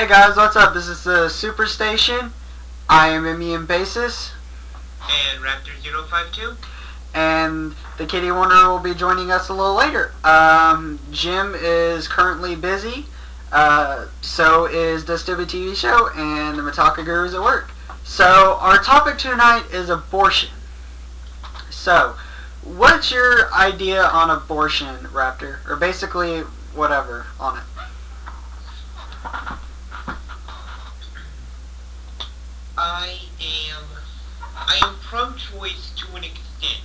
Hey guys, what's up? This is the Superstation. I am Emian Basis. And Raptor052. And the Kitty Wonder will be joining us a little later. Jim is currently busy. So is the Stupid TV Show and the Mataka Gurus at work. So our topic tonight is abortion. So, what's your idea on abortion, Raptor? Or basically, whatever on it. I am pro-choice to an extent.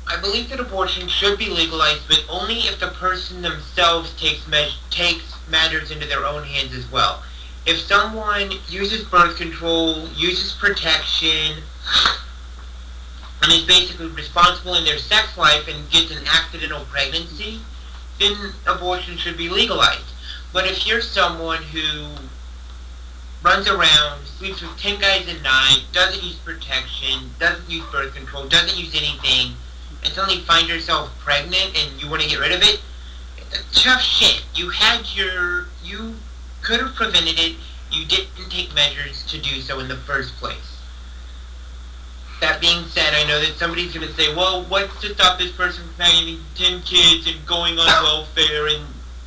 I believe that abortion should be legalized, but only if the person themselves takes matters into their own hands as well. If someone uses birth control, uses protection, and is basically responsible in their sex life and gets an accidental pregnancy, then abortion should be legalized. But if you're someone who runs around, sleeps with 10 guys a night, doesn't use protection, doesn't use birth control, doesn't use anything, and suddenly find yourself pregnant and you want to get rid of it, tough shit. You could have prevented it, you didn't take measures to do so in the first place. That being said, I know that somebody's going to say, well, what's to stop this person from having 10 kids and going on welfare and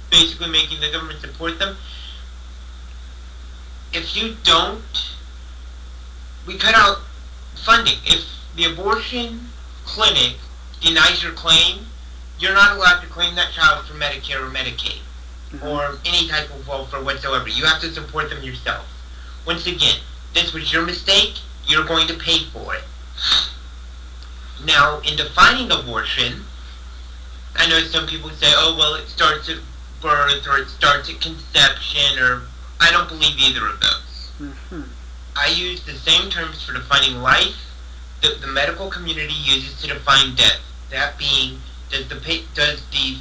basically making the government support them? If you don't, we cut out funding. If the abortion clinic denies your claim, you're not allowed to claim that child for Medicare or Medicaid, or any type of welfare whatsoever. You have to support them yourself. Once again, this was your mistake, you're going to pay for it. Now, in defining abortion, I know some people say, oh, well, it starts at birth, or it starts at conception, or I don't believe either of those. I use the same terms for defining life that the medical community uses to define death. That being, does the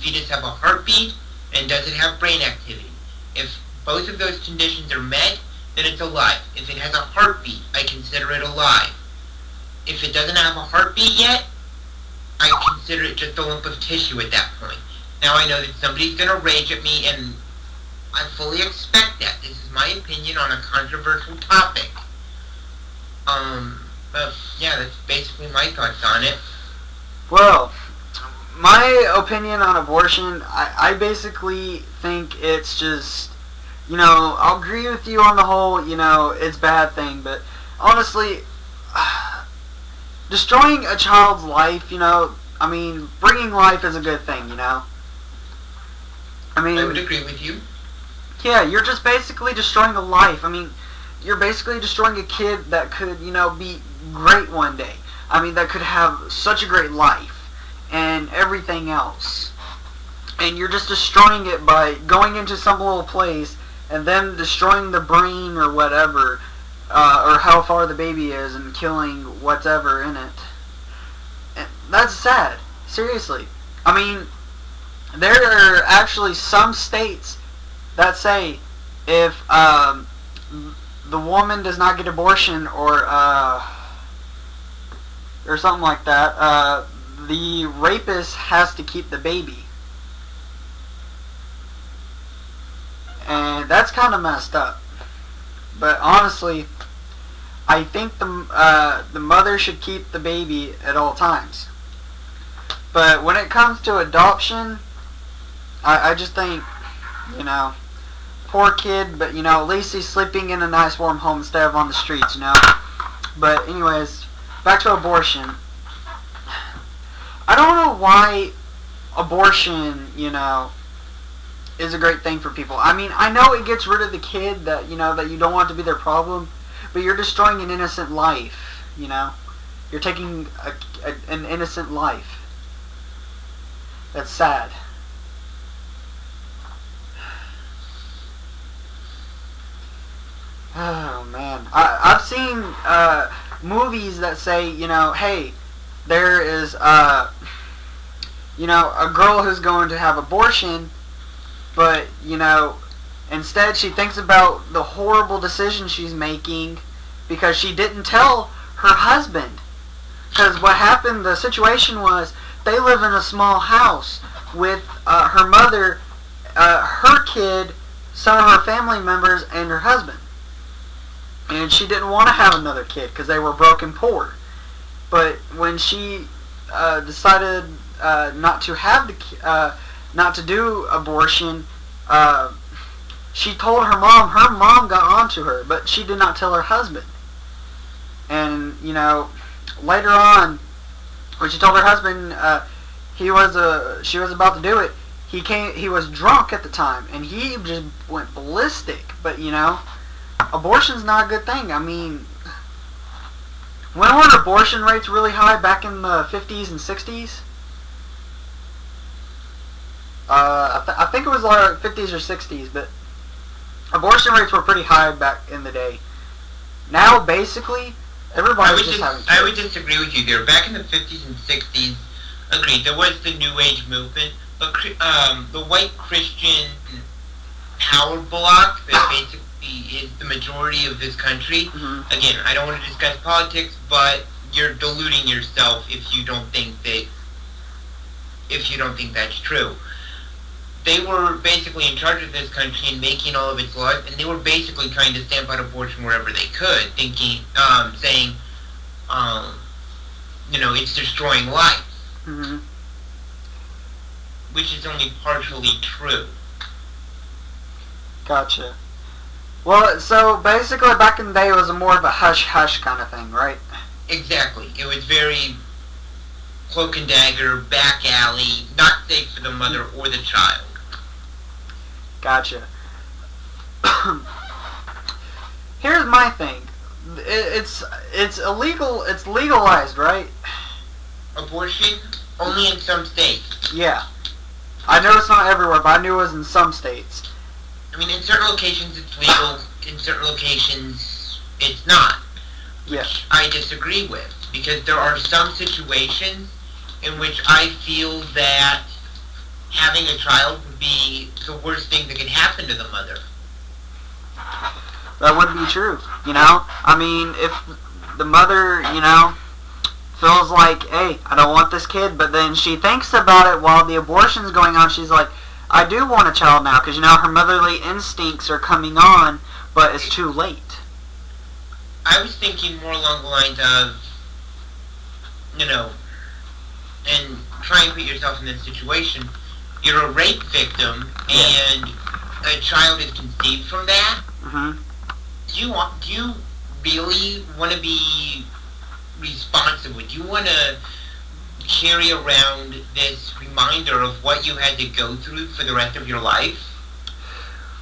fetus have a heartbeat, and does it have brain activity? If both of those conditions are met, then it's alive. If it has a heartbeat, I consider it alive. If it doesn't have a heartbeat yet, I consider it just a lump of tissue at that point. Now I know that somebody's going to rage at me, and I fully expect that. This is my opinion on a controversial topic. But yeah, that's basically my thoughts on it. Well, my opinion on abortion, I basically think it's just, I'll agree with you on the whole, it's a bad thing, but honestly, destroying a child's life, bringing life is a good thing, I would agree with you. Yeah, you're just basically destroying a life. You're basically destroying a kid that could, be great one day. That could have such a great life and everything else. And you're just destroying it by going into some little place and then destroying the brain or whatever, or how far the baby is, and killing whatever in it. And that's sad. Seriously. There are actually some states that say if the woman does not get abortion or something like that, the rapist has to keep the baby. And that's kind of messed up. But honestly, I think the mother should keep the baby at all times. But when it comes to adoption, I just think, poor kid, but at least he's sleeping in a nice warm home instead of on the streets, But anyways, back to abortion. I don't know why abortion, is a great thing for people. I know it gets rid of the kid that, that you don't want to be their problem, but you're destroying an innocent life, You're taking an innocent life. That's sad. Oh man, I've seen movies that say, hey, there is a girl who's going to have abortion, but instead she thinks about the horrible decision she's making because she didn't tell her husband. Because what happened, the situation was, they live in a small house with her mother, her kid, some of her family members and her husband. And she didn't want to have another kid because they were broke and poor. But when she decided not to have not to do abortion, she told her mom. Her mom got onto her, but she did not tell her husband. And later on, when she told her husband, she was about to do it. He was drunk at the time, and he just went ballistic. But abortion's not a good thing. I mean, when were abortion rates really high? Back in the 50s and 60s? I think it was like 50s or 60s, but abortion rates were pretty high back in the day. Now, basically, everybody's just having kids. I would disagree with you there. Back in the 50s and 60s, agreed, there was the New Age movement, but the white Christian power bloc that basically is the majority of this country. Mm-hmm. Again, I don't want to discuss politics, but you're deluding yourself if you don't think that's true. They were basically in charge of this country and making all of its laws, and they were basically trying to stamp out abortion wherever they could, saying, it's destroying life. Mm-hmm. Which is only partially true. Gotcha. Well, so basically back in the day it was more of a hush-hush kind of thing, right? Exactly. It was very cloak and dagger, back alley, not safe for the mother or the child. Gotcha. Here's my thing. It's illegal. It's legalized, right? Abortion only in some states. Yeah. I know it's not everywhere, but I knew it was in some states. I mean, in certain locations it's legal. In certain locations it's not. Yeah. Which I disagree with, because there are some situations in which I feel that having a child would be the worst thing that could happen to the mother. That wouldn't be true, I mean, if the mother, feels like, hey, I don't want this kid, but then she thinks about it while the abortion's going on, she's like, I do want a child now, because, her motherly instincts are coming on, but it's too late. I was thinking more along the lines of, and try and put yourself in this situation. You're a rape victim, and a child is conceived from that. Mm-hmm. Do you really want to be responsible? Do you want to carry around this reminder of what you had to go through for the rest of your life?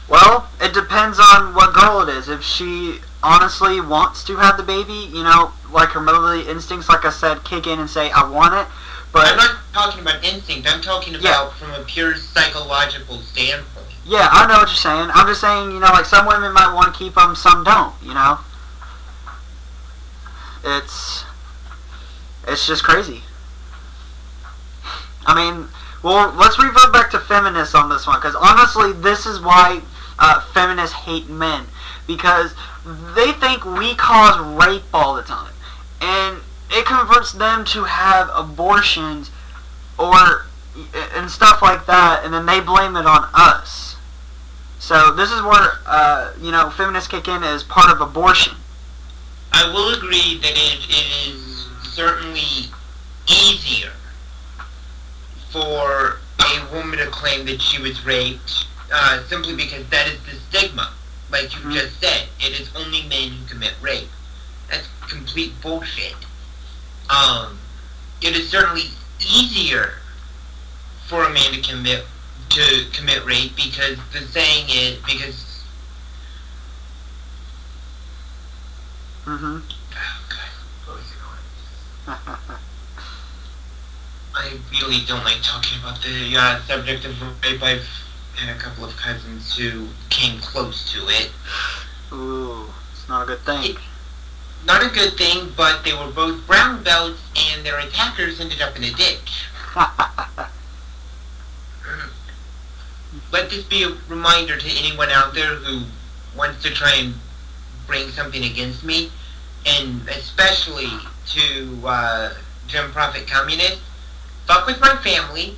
Well, it depends on what girl it is. If she honestly wants to have the baby, like her motherly instincts, like I said, kick in and say, I want it. But I'm not talking about instinct. I'm talking about from a pure psychological standpoint. Yeah, I know what you're saying. I'm just saying, like some women might want to keep them, some don't, It's just crazy. I mean, well, let's revert back to feminists on this one, because honestly, this is why feminists hate men, because they think we cause rape all the time, and it converts them to have abortions and stuff like that, and then they blame it on us. So this is where feminists kick in as part of abortion. I will agree that it is certainly easier for a woman to claim that she was raped, simply because that is the stigma. Like you just said, it is only men who commit rape. That's complete bullshit. It is certainly easier for a man to commit rape, because the saying is, because... Mm-hmm. Oh, God. What was it going? I really don't like talking about the subject of rape. I've had a couple of cousins who came close to it. Ooh, it's not a good thing. Not a good thing, but they were both brown belts, and their attackers ended up in a ditch. Let this be a reminder to anyone out there who wants to try and bring something against me, and especially to Jim Prophet communists. Fuck with my family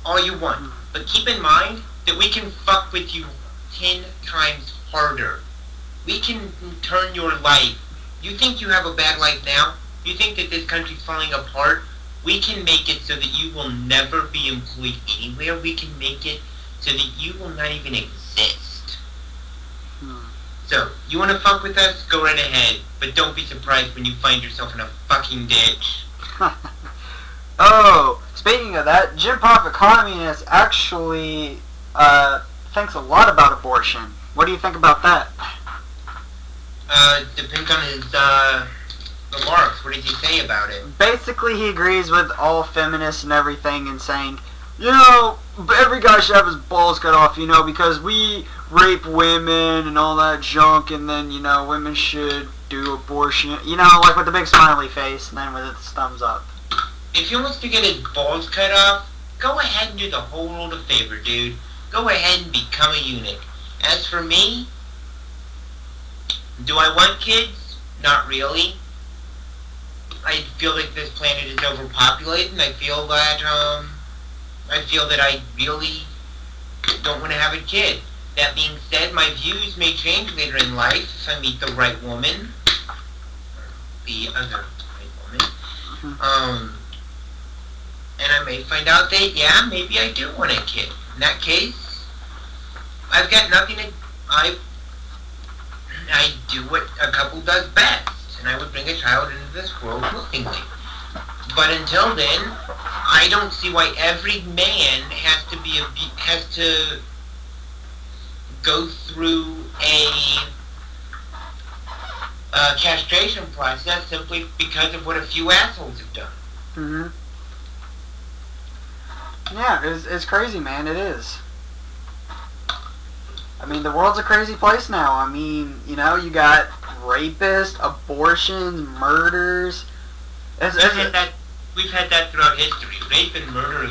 all you want, but keep in mind that we can fuck with you 10 times harder. We can turn your life. You think you have a bad life now? You think that this country's falling apart? We can make it so that you will never be employed anywhere. We can make it so that you will not even exist. So, you want to fuck with us? Go right ahead. But don't be surprised when you find yourself in a fucking ditch. Oh, speaking of that, Jim Prophet Communist actually thinks a lot about abortion. What do you think about that? Depends on his, remarks. What did he say about it? Basically, he agrees with all feminists and everything and saying, you know, every guy should have his balls cut off, you know, because we rape women and all that junk, and then, you know, women should do abortion, you know, like with the big smiley face, and then with its thumbs up. If he wants to get his balls cut off, go ahead and do the whole world a favor, dude. Go ahead and become a eunuch. As for me, do I want kids? Not really. I feel like this planet is overpopulated, and I feel that I really don't want to have a kid. That being said, my views may change later in life if I meet the right woman. The other right woman. And I may find out that, yeah, maybe I do want a kid. In that case, I've got nothing to... I do what a couple does best, and I would bring a child into this world willingly. But until then, I don't see why every man has to go through a castration process simply because of what a few assholes have done. Mm-hmm. Yeah, it's crazy, man. It is. I mean, the world's a crazy place now. I mean, you know, you got rapists, abortions, murders. We've had that throughout history. Rape and murder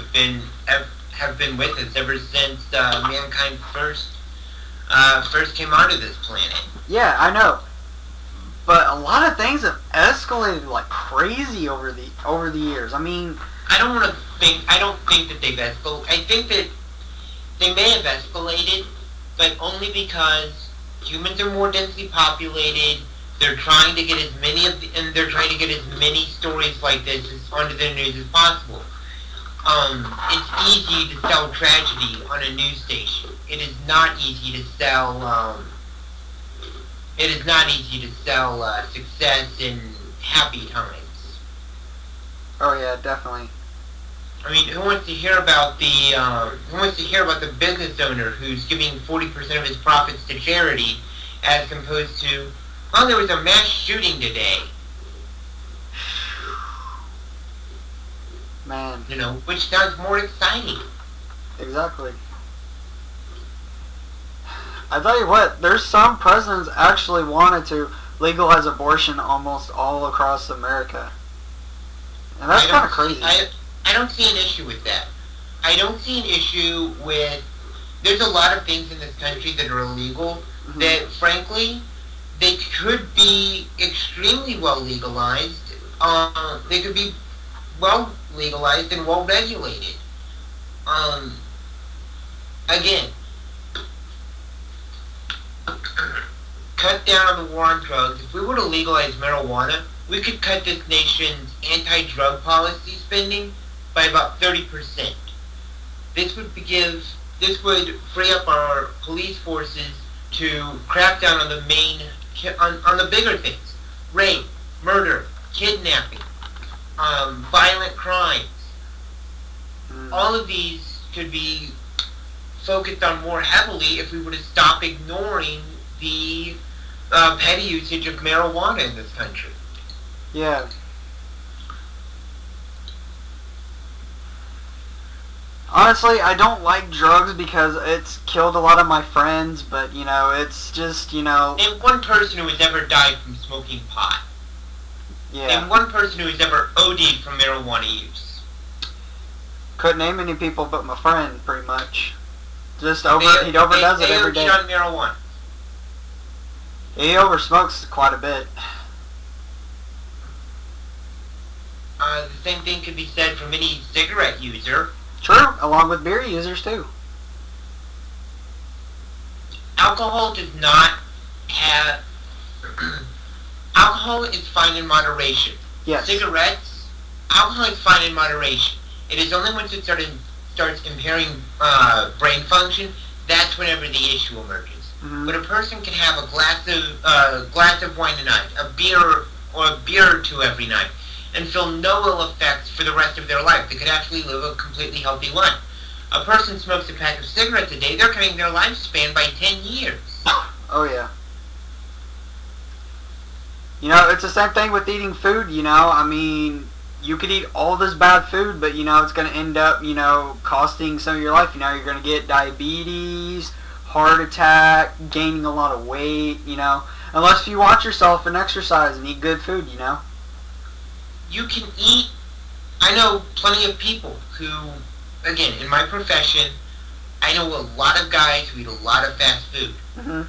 have been with us ever since mankind first came onto this planet. Yeah, I know. But a lot of things have escalated like crazy over the years. I mean, I don't think that they've escalated. I think that they may have escalated, but only because humans are more densely populated. They're trying to get as many stories like this onto their news as possible. It's easy to sell tragedy on a news station. It is not easy to sell. Success and happy times. Oh yeah, definitely. I mean, who wants to hear about the business owner who's giving 40% of his profits to charity, as opposed to, well, there was a mass shooting today. Man. You know, which sounds more exciting. Exactly. I tell you what, there's some presidents actually wanted to legalize abortion almost all across America. And that's kind of crazy. I don't see an issue with that. I don't see an issue with... There's a lot of things in this country that are illegal that, frankly, they could be extremely well legalized. They could be well legalized and well regulated. Again, cut down on the war on drugs. If we were to legalize marijuana, we could cut this nation's anti-drug policy spending by about 30%. This would free up our police forces to crack down on the bigger things: rape, murder, kidnapping, violent crimes. All of these could be focused on more heavily if we were to stop ignoring the petty usage of marijuana in this country. Yeah. Honestly, I don't like drugs because it's killed a lot of my friends, but, you know, it's just, you know... Name one person who has ever died from smoking pot. Yeah. Name one person who has ever OD'd from marijuana use. Couldn't name any people but my friend, pretty much. He overdoes it every day. They OD'd on marijuana. He oversmokes quite a bit. The same thing could be said from any cigarette user. True, along with beer users too. alcohol does not have... alcohol is fine in moderation. Yes. Cigarettes, alcohol is fine in moderation. It is only once it starts impairing brain function, that's whenever the issue emerges. Mm-hmm. But a person can have a glass of wine a night, a beer or two every night, and feel no ill effects for the rest of their life. They could actually live a completely healthy life. A person smokes a pack of cigarettes a day, they're cutting their lifespan by 10 years. Oh, yeah. You know, it's the same thing with eating food, you know. I mean, you could eat all this bad food, but, you know, it's going to end up, you know, costing some of your life. You know, you're going to get diabetes, heart attack, gaining a lot of weight, you know. Unless you watch yourself and exercise and eat good food, you know. You can eat... I know plenty of people who, again, in my profession, I know a lot of guys who eat a lot of fast food. Mm-hmm.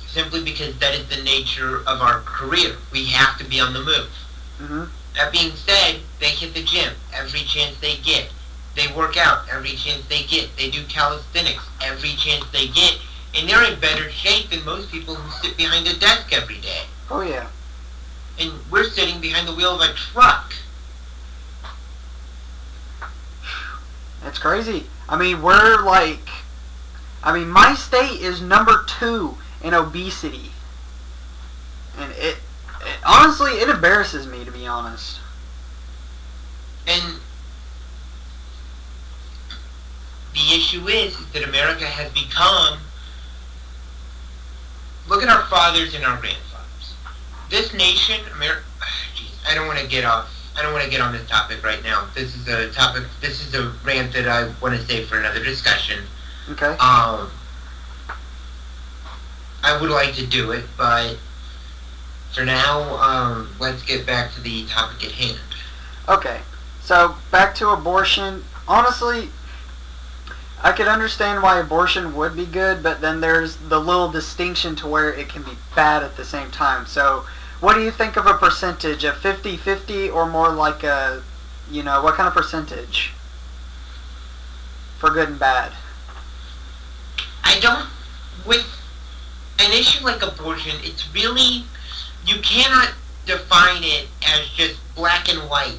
Simply because that is the nature of our career. We have to be on the move. Mm-hmm. That being said, they hit the gym every chance they get. They work out every chance they get. They do calisthenics every chance they get. And they're in better shape than most people who sit behind a desk every day. Oh, yeah. And we're sitting behind the wheel of a truck. It's crazy. I mean, we're like... I mean, my state is number 2 in obesity. And it honestly, it embarrasses me, to be honest. And the issue is that America has become... Look at our fathers and our grandfathers. This nation, America... I don't want to get on this topic right now. This is a rant that I want to save for another discussion. Okay. I would like to do it, but for now, let's get back to the topic at hand. Okay. So, back to abortion. Honestly, I could understand why abortion would be good, but then there's the little distinction to where it can be bad at the same time. So, what do you think of a percentage? A 50-50 or more like a, you know, what kind of percentage? For good and bad. I don't... With an issue like abortion, it's really... You cannot define it as just black and white.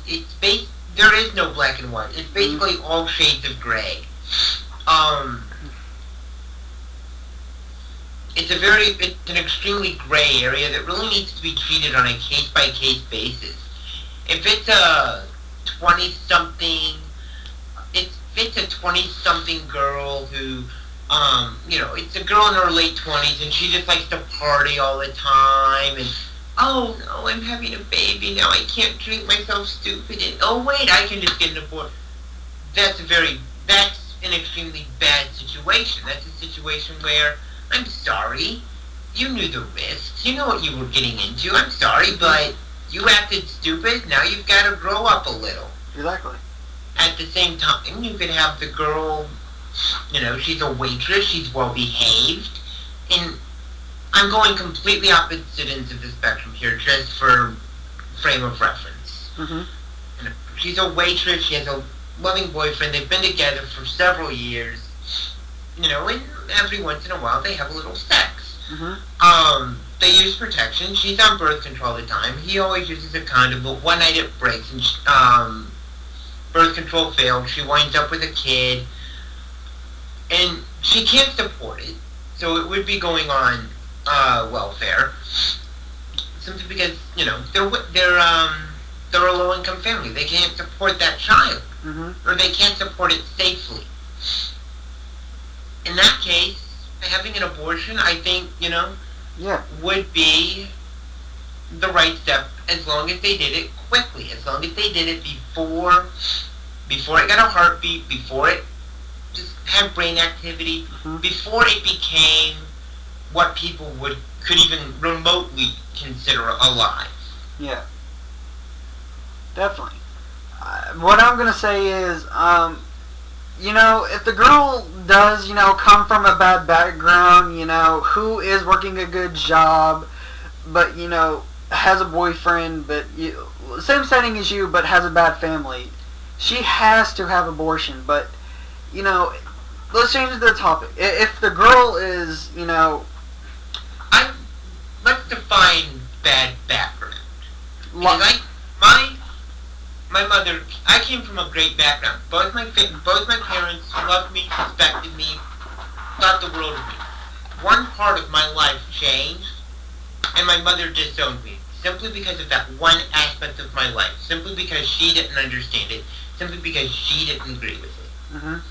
There is no black and white. It's basically all shades of gray. It's an extremely gray area that really needs to be treated on a case-by-case basis. If it's a 20-something, girl who, you know, it's a girl in her late 20s and she just likes to party all the time and, oh no, I'm having a baby now, I can't drink myself stupid, and oh wait, I can just get an abortion. That's an extremely bad situation. That's a situation where, I'm sorry, you knew the risks, you know what you were getting into, I'm sorry, but you acted stupid, now you've got to grow up a little. Exactly. At the same time, you could have the girl, you know, she's a waitress, she's well behaved, and I'm going completely opposite ends of the spectrum here, just for frame of reference. Mm-hmm. You know, she's a waitress, she has a loving boyfriend, they've been together for several years, you know, and every once in a while they have a little sex. Mm-hmm. They use protection, she's on birth control all the time, he always uses a condom, but one night it breaks, and birth control failed, she winds up with a kid, and she can't support it, so it would be going on welfare, simply because, you know, they're a low-income family, they can't support that child, or they can't support it safely. In that case, having an abortion, I think, you know, would be the right step, as long as they did it quickly, as long as they did it before it got a heartbeat, before it just had brain activity, before it became what people could even remotely consider alive. Yeah. Definitely. What I'm going to say is, you know, if the girl does, you know, come from a bad background, you know, who is working a good job, but, you know, has a boyfriend, but same setting as you, but has a bad family, she has to have abortion. But, you know, let's change the topic. If the girl is, Let's define bad background. Lo- Because my mother, I came from a great background. Both my parents loved me, respected me, thought the world of me. One part of my life changed, and my mother disowned me. Simply because of that one aspect of my life. Simply because she didn't understand it. Simply because she didn't agree with it. Mhm.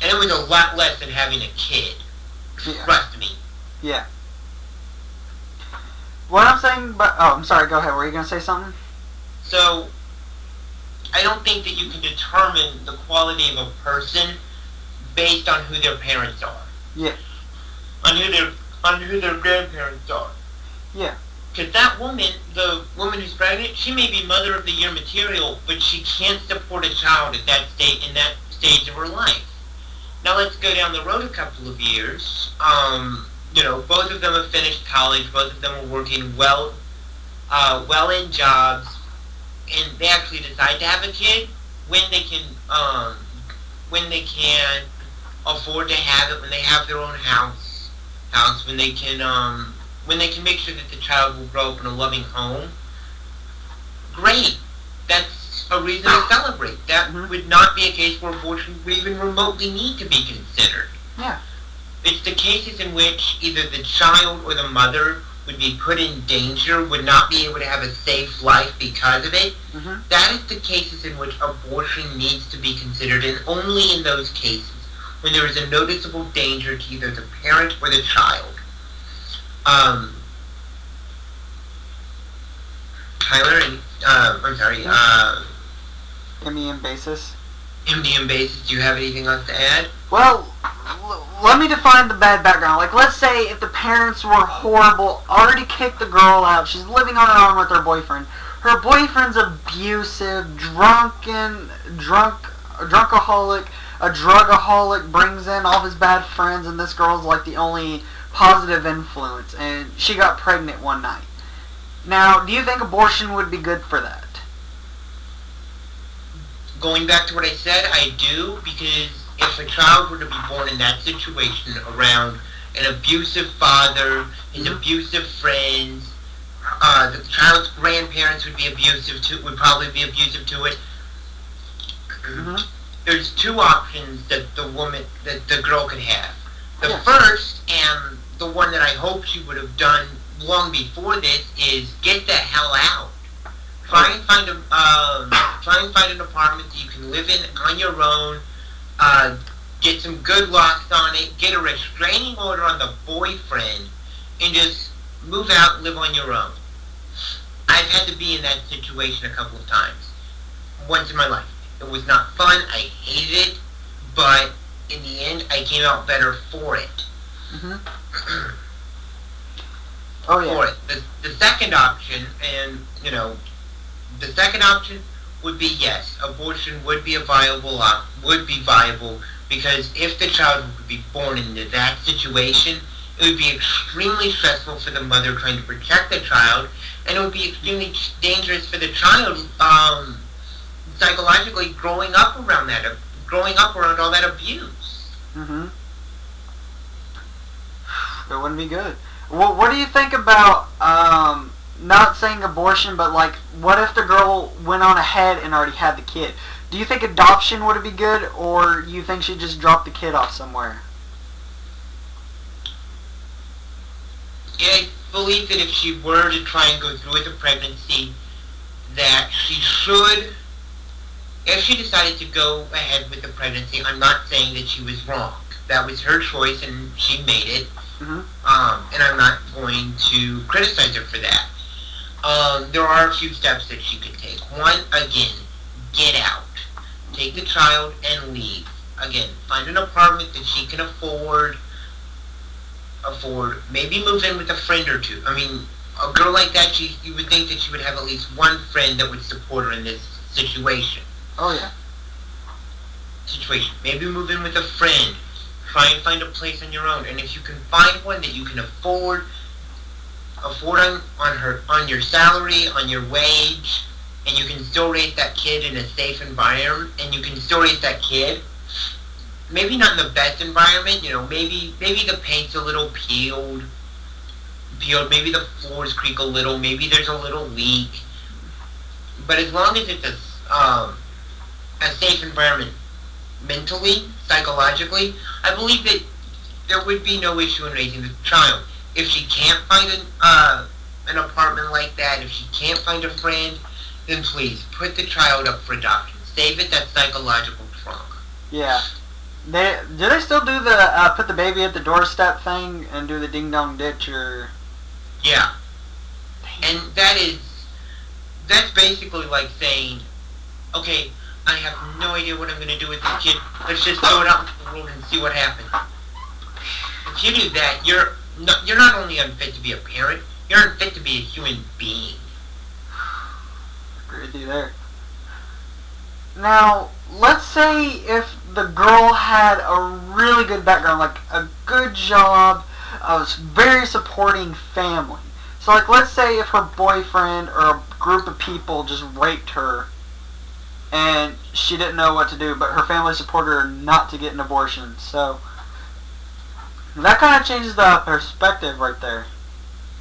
And it was a lot less than having a kid. Yeah. Trust me. Yeah. What I'm saying, I'm sorry. Go ahead. Were you gonna say something? So, I don't think that you can determine the quality of a person based on who their parents are. Yeah. On who their grandparents are. Yeah. Because that woman, the woman who's pregnant, she may be mother of the year material, but she can't support a child at that in that stage of her life. Now let's go down the road a couple of years. Both of them have finished college. Both of them are working well in jobs, and they actually decide to have a kid when they can afford to have it, when they have their own house, when they can make sure that the child will grow up in a loving home. Great. That's a reason to celebrate. That would not be a case where abortion would even remotely need to be considered. Yeah. It's the cases in which either the child or the mother would be put in danger, would not be able to have a safe life because of it. Mhm. That is the cases in which abortion needs to be considered, and only in those cases when there is a noticeable danger to either the parent or the child. Tyler, Indian basis. MDM basis, do you have anything else to add? Well, let me define the bad background. Like, let's say if the parents were horrible, already kicked the girl out, she's living on her own with her boyfriend. Her boyfriend's abusive, drunkaholic, a drugaholic, brings in all his bad friends, and this girl's like the only positive influence, and she got pregnant one night. Now, do you think abortion would be good for that? Going back to what I said, I do, because if a child were to be born in that situation around an abusive father, his abusive friends, the child's grandparents would probably be abusive to it. There's two options that the girl could have. The first, and the one that I hope she would have done long before this, is get the hell out. Try and find an apartment that you can live in on your own. Get some good locks on it. Get a restraining order on the boyfriend, and just move out and live on your own. I've had to be in that situation a couple of times. Once in my life. It was not fun. I hated it, but in the end, I came out better for it. Oh yeah. For it. The second option, the second option would be yes, abortion would be viable, because if the child would be born into that situation, it would be extremely stressful for the mother trying to protect the child, and it would be extremely dangerous for the child psychologically growing up around all that abuse. It wouldn't be good. Well, what do you think about not saying abortion, but like, what if the girl went on ahead and already had the kid? Do you think adoption would be good, or you think she'd just drop the kid off somewhere? Yeah, I believe that if she were to try and go through with the pregnancy, that she should, if she decided to go ahead with the pregnancy, I'm not saying that she was wrong. That was her choice, and she made it. And I'm not going to criticize her for that. There are a few steps that she could take. One, again, get out. Take the child and leave. Again, find an apartment that she can afford. Maybe move in with a friend or two. I mean, a girl like that, you would think that she would have at least one friend that would support her in this situation. Oh yeah. Maybe move in with a friend. Try and find a place on your own, and if you can find one that you can afford on your salary, on your wage, and you can still raise that kid in a safe environment, and you can still raise that kid, maybe not in the best environment. Maybe the paint's a little peeled. Maybe the floors creak a little. Maybe there's a little leak. But as long as it's a safe environment mentally, psychologically, I believe that there would be no issue in raising the child. If she can't find an apartment like that, if she can't find a friend, then please put the child up for adoption. Save it that psychological trunk. Yeah. Do they still do the put the baby at the doorstep thing and do the ding dong ditch or? Yeah. And that's basically like saying, okay, I have no idea what I'm going to do with this kid. Let's just throw it out into the world and see what happens. If you do that, you're not only unfit to be a parent, you're unfit to be a human being. Agree with you there. Now, let's say if the girl had a really good background, like a good job, a very supporting family. So, like, let's say if her boyfriend or a group of people just raped her and she didn't know what to do, but her family supported her not to get an abortion. So, that kind of changes the perspective right there.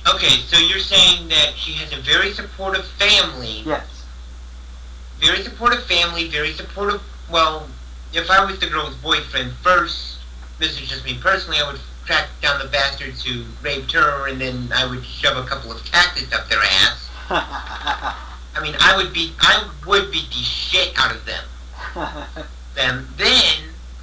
Okay, so you're saying that she has a very supportive family. Yes. Very supportive family, very supportive... Well, if I was the girl's boyfriend, first, this is just me personally, I would track down the bastards who raped her, and then I would shove a couple of cactus up their ass. I mean, I would beat the shit out of them. Then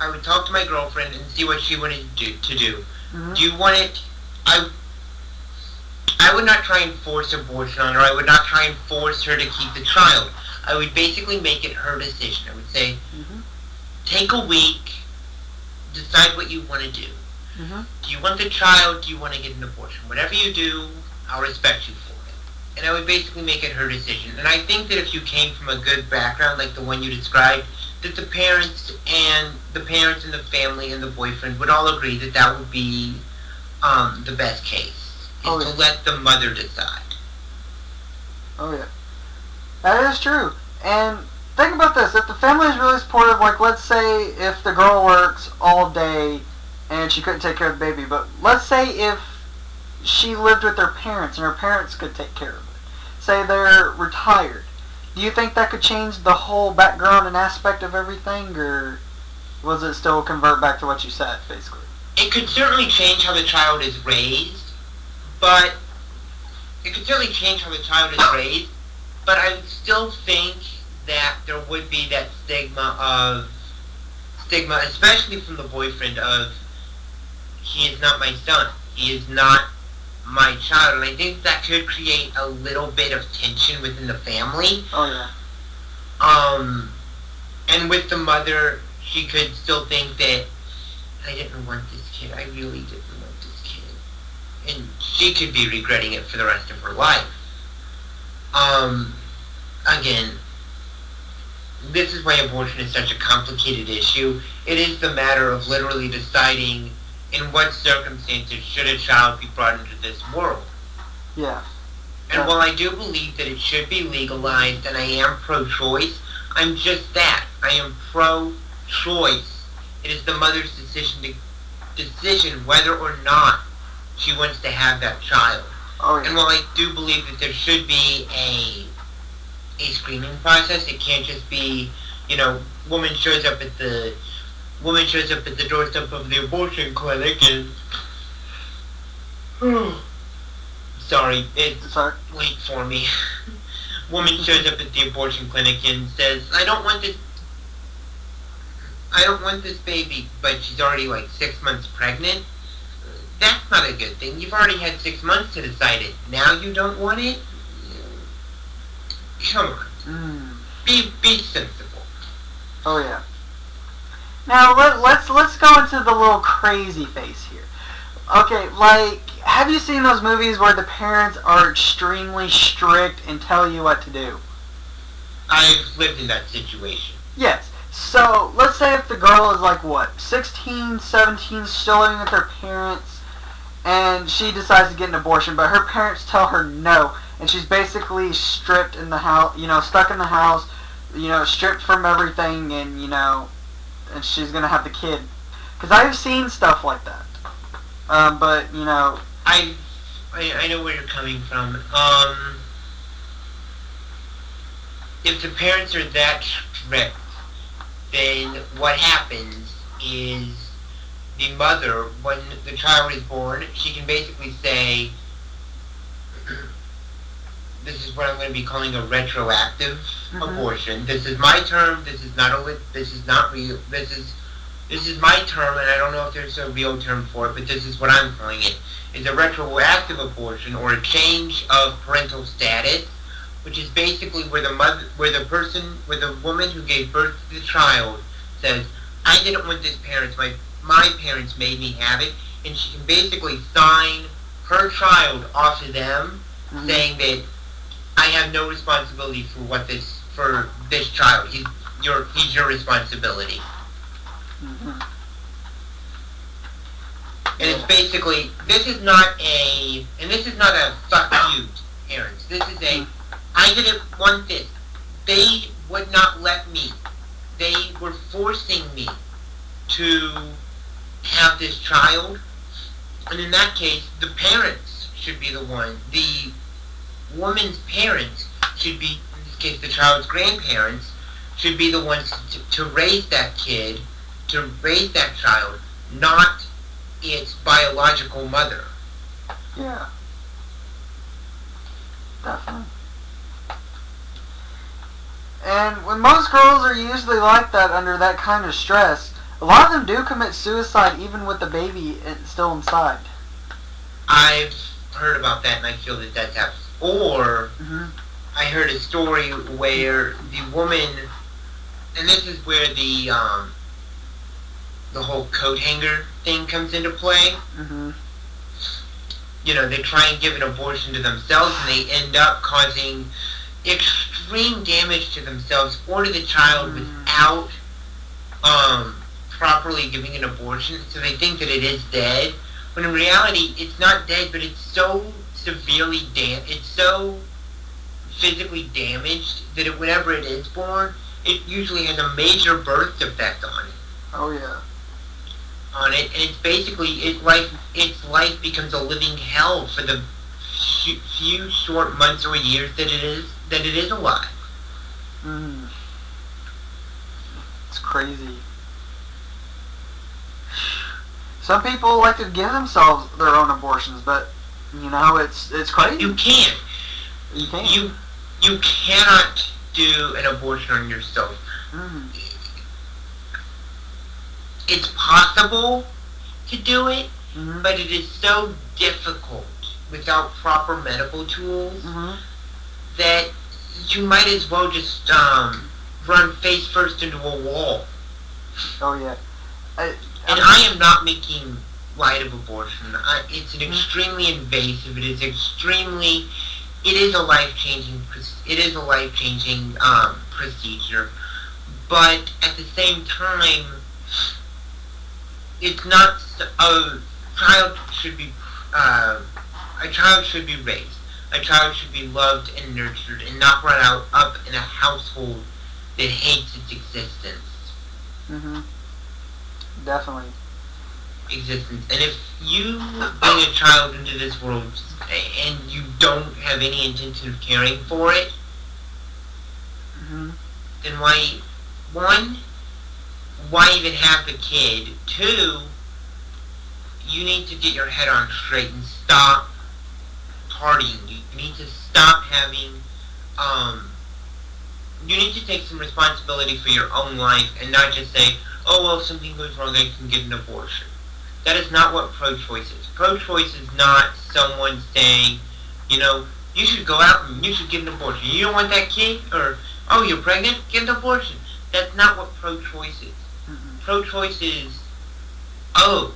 I would talk to my girlfriend and see what she wanted to do. Mm-hmm. Do you want it? I would not try and force abortion on her. I would not try and force her to keep the child. I would basically make it her decision. I would say, take a week, decide what you want to do. Do you want the child? Do you want to get an abortion? Whatever you do, I'll respect you for it. And I would basically make it her decision. And I think that if you came from a good background, like the one you described, that the parents and the family and the boyfriend would all agree that that would be the best case. Is to let the mother decide. Oh, yeah. That is true. And think about this. If the family is really supportive, like let's say if the girl works all day and she couldn't take care of the baby, but let's say if she lived with her parents and her parents could take care of it. Say they're retired. Do you think that could change the whole background and aspect of everything, or was it still convert back to what you said, basically? It could certainly change how the child is raised, but I would still think that there would be that stigma, especially from the boyfriend of, he is not my son, he is not my child, and I think that could create a little bit of tension within the family. Oh, yeah. And with the mother, she could still think that, I didn't want this kid, I really didn't want this kid. And she could be regretting it for the rest of her life. Again, this is why abortion is such a complicated issue. It is the matter of literally deciding in what circumstances should a child be brought into this world. Yeah. And while I do believe that it should be legalized and I am pro-choice, I'm just that. I am pro-choice. It is the mother's decision whether or not she wants to have that child. Oh, yeah. And while I do believe that there should be a screening process, it can't just be, woman shows up at the doorstep of the abortion clinic and sorry, it's late for me. Woman shows up at the abortion clinic and says, I don't want this baby, but she's already like 6 months pregnant. That's not a good thing. You've already had 6 months to decide it. Now you don't want it? Come on. Be sensible. Oh, yeah. Now, let's go into the little crazy face here. Okay, like, have you seen those movies where the parents are extremely strict and tell you what to do? I've lived in that situation. Yes. So, let's say if the girl is like, 16, 17, still living with her parents, and she decides to get an abortion, but her parents tell her no, and she's basically stripped in the house, stuck in the house, stripped from everything, and, and she's gonna have the kid. Because I've seen stuff like that. But you know, I know where you're coming from. If the parents are that strict, then what happens is the mother, when the child is born, she can basically say, this is what I'm going to be calling a retroactive abortion. This is my term. This is not real. This is my term, and I don't know if there's a real term for it, but this is what I'm calling it. It's a retroactive abortion, or a change of parental status, which is basically where the woman who gave birth to the child says, I didn't want this parent. My parents made me have it, and she can basically sign her child off to them, saying that I have no responsibility for this child. He's your responsibility. And it's basically, this is not a fuck you, parents. This is I didn't want this. They would not let me. They were forcing me to have this child. And in that case, the parents should be the one. The woman's parents should be, in this case the child's grandparents, should be the ones to raise that kid, to raise that child, not its biological mother. Yeah. Definitely. And when most girls are usually like that under that kind of stress, a lot of them do commit suicide even with the baby still inside. I've heard about that, and I feel that that's happened. Or I heard a story where the woman, and this is where the whole coat hanger thing comes into play. You know, they try and give an abortion to themselves, and they end up causing extreme damage to themselves or to the child without properly giving an abortion. So they think that it is dead, when in reality it's not dead, but it's so severely it's so physically damaged that whenever it is born, it usually has a major birth defect on it. Oh yeah. On it, and it's basically its life becomes a living hell for the few short months or years that it is alive. It's crazy. Some people like to give themselves their own abortions, but you know, it's crazy. You can't. You can't. You cannot do an abortion on yourself. It's possible to do it, but it is so difficult without proper medical tools that you might as well just run face first into a wall. Oh yeah. And I am not making light of abortion. It's an extremely invasive. It is a life-changing procedure. But at the same time, it's not a child should be raised. A child should be loved and nurtured, and not brought up in a household that hates its existence. Definitely. Existence. And if you bring a child into this world and you don't have any intention of caring for it, then why even have the kid? 2, you need to get your head on straight and stop partying. You need to stop having, you need to take some responsibility for your own life and not just say, oh, well, if something goes wrong, I can get an abortion. That is not what pro-choice is. Pro-choice is not someone saying, you know, you should go out and you should get an abortion. You don't want that kid? Or, oh, you're pregnant? Get an abortion. That's not what pro-choice is. Pro-choice is, oh,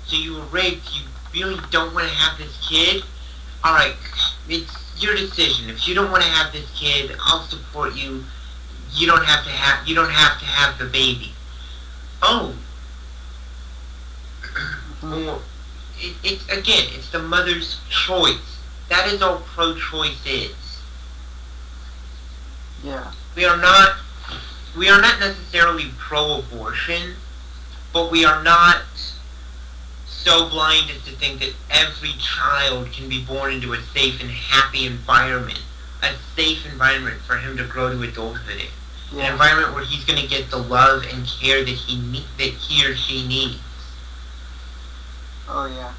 so you were raped, you really don't want to have this kid? Alright, it's your decision. If you don't want to have this kid, I'll support you. You don't have to have the baby. Oh. Well, it's the mother's choice. That is all pro-choice is. Yeah. We are not we are not necessarily pro-abortion, but we are not so blind as to think that every child can be born into a safe and happy environment. A safe environment for him to grow to adulthood in. Yeah. An environment where he's going to get the love and care that he or she needs. Oh, yeah.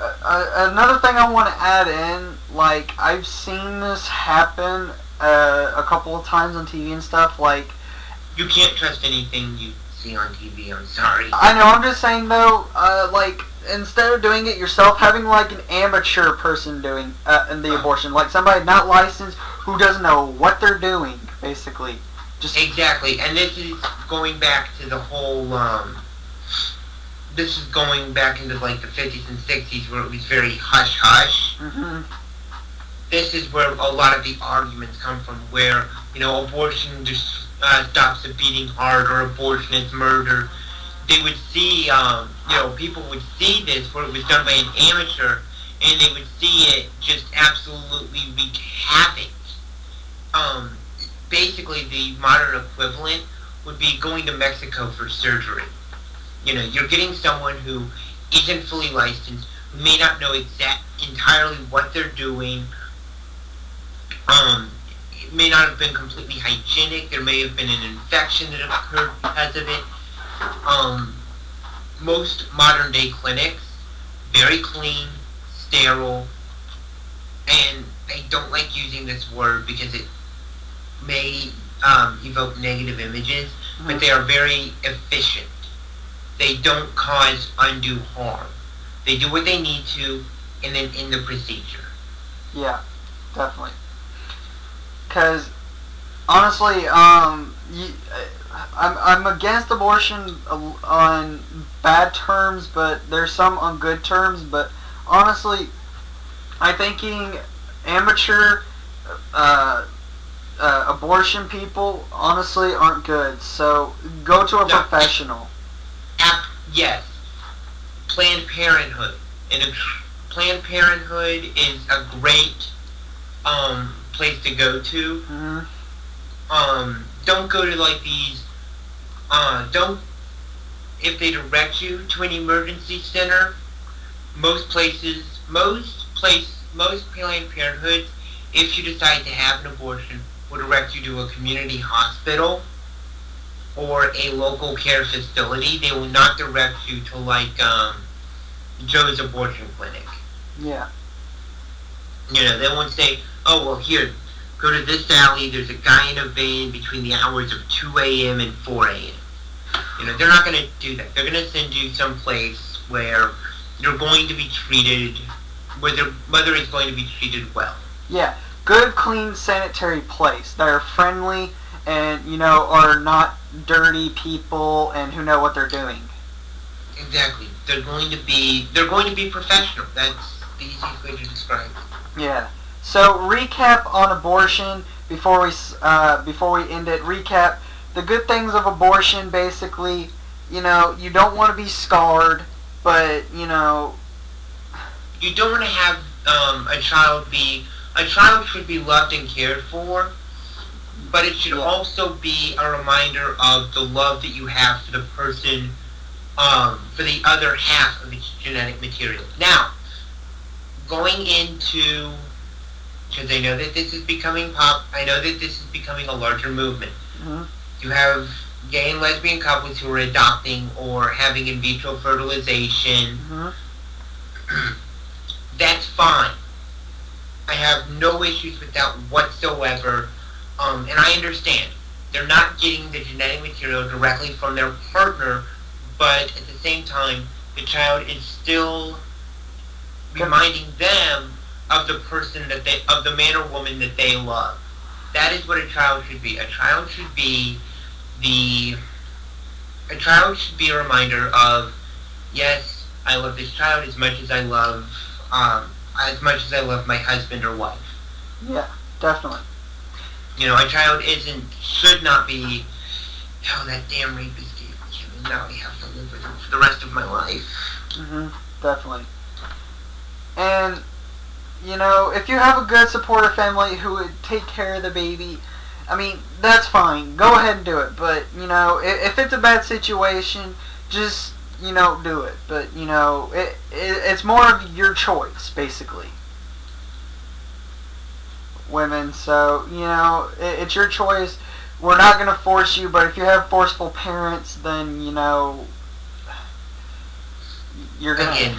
Another thing I want to add in, like, I've seen this happen a couple of times on TV and stuff, like... You can't trust anything you see on TV, I'm sorry. I know, I'm just saying, though, like, instead of doing it yourself, having, like, an amateur person doing in the abortion, like somebody not licensed who doesn't know what they're doing, basically. Just Exactly, and this is going back to the whole, this is going back into, like, the 50s and 60s where it was very hush-hush. Mm-hmm. This is where a lot of the arguments come from, where, you know, abortion just stops the beating heart, or abortion is murder. They would see, you know, people would see this where it was done by an amateur, and they would see it just absolutely wreak havoc. Basically, the modern equivalent would be going to Mexico for surgery. You know, you're getting someone who isn't fully licensed, who may not know entirely what they're doing. It may not have been completely hygienic. There may have been an infection that occurred because of it. Most modern day clinics, very clean, sterile, and I don't like using this word because it may evoke negative images, but they are very efficient. They don't cause undue harm. They do what they need to, and then end the procedure. Yeah, definitely. Because, honestly, I'm against abortion on bad terms, but there's some on good terms, but honestly, I'm thinking amateur abortion people honestly aren't good, so go to a professional. Yes. Planned Parenthood. And Planned Parenthood is a great place to go to. Mm-hmm. Don't go to like these, if they direct you to an emergency center, most Planned Parenthoods, if you decide to have an abortion, will direct you to a community hospital or a local care facility. They will not direct you to like Joe's abortion clinic. Yeah. You know, they won't say, oh, well, here, go to this alley, there's a guy in a van between the hours of 2 a.m. and 4 a.m. You know, they're not going to do that. They're going to send you someplace where you're going to be treated, where their mother is going to be treated well. Yeah. Good, clean, sanitary place. They're friendly and, you know, are not dirty people and who know what they're doing. Exactly. They're going to be professional. That's the easiest way to describe it. Yeah. So recap on abortion before we end it. Recap the good things of abortion. Basically, you know, you don't want to be scarred, but you know, you don't want to have a child should be loved and cared for, but it should also be a reminder of the love that you have for the person, for the other half of its genetic material. Now, going into, because I know that this is becoming a larger movement. Mm-hmm. You have gay and lesbian couples who are adopting or having in vitro fertilization. Mm-hmm. That's fine. I have no issues with that whatsoever. And I understand. They're not getting the genetic material directly from their partner, but at the same time, the child is still reminding them of the person of the man or woman that they love. That is what a child should be. A child should be a reminder of, yes, I love this child as much as I love my husband or wife. Yeah, definitely. You know, a child should not be, oh, that damn rapist gave me him, and now I have to live with him for the rest of my life. Mm-hmm, definitely. And, you know, if you have a good supportive family who would take care of the baby, I mean, that's fine. Go ahead and do it. But, you know, if it's a bad situation, just, you know, do it. But, you know, it's more of your choice, basically. Women, so, you know, it's your choice. We're not going to force you, but if you have forceful parents, then, you know, you're going to... Again,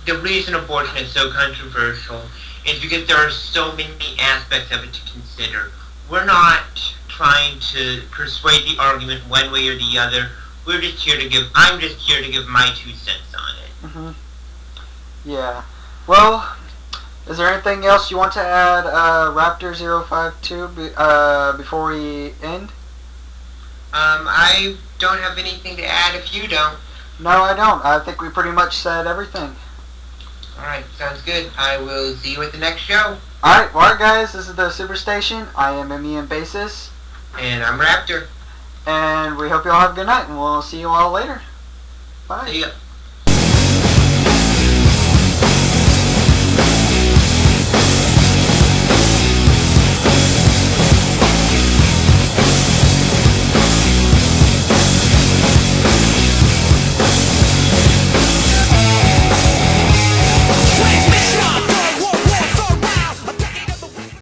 the reason abortion is so controversial is because there are so many aspects of it to consider. We're not trying to persuade the argument one way or the other. I'm just here to give my 2 cents on it. Mm-hmm. Yeah. Well, is there anything else you want to add, Raptor052, before we end? I don't have anything to add if you don't. No, I don't. I think we pretty much said everything. Alright, sounds good. I will see you at the next show. Alright, guys, this is the Superstation. I am MEM Basis. And I'm Raptor. And we hope you all have a good night, and we'll see you all later. Bye. See ya.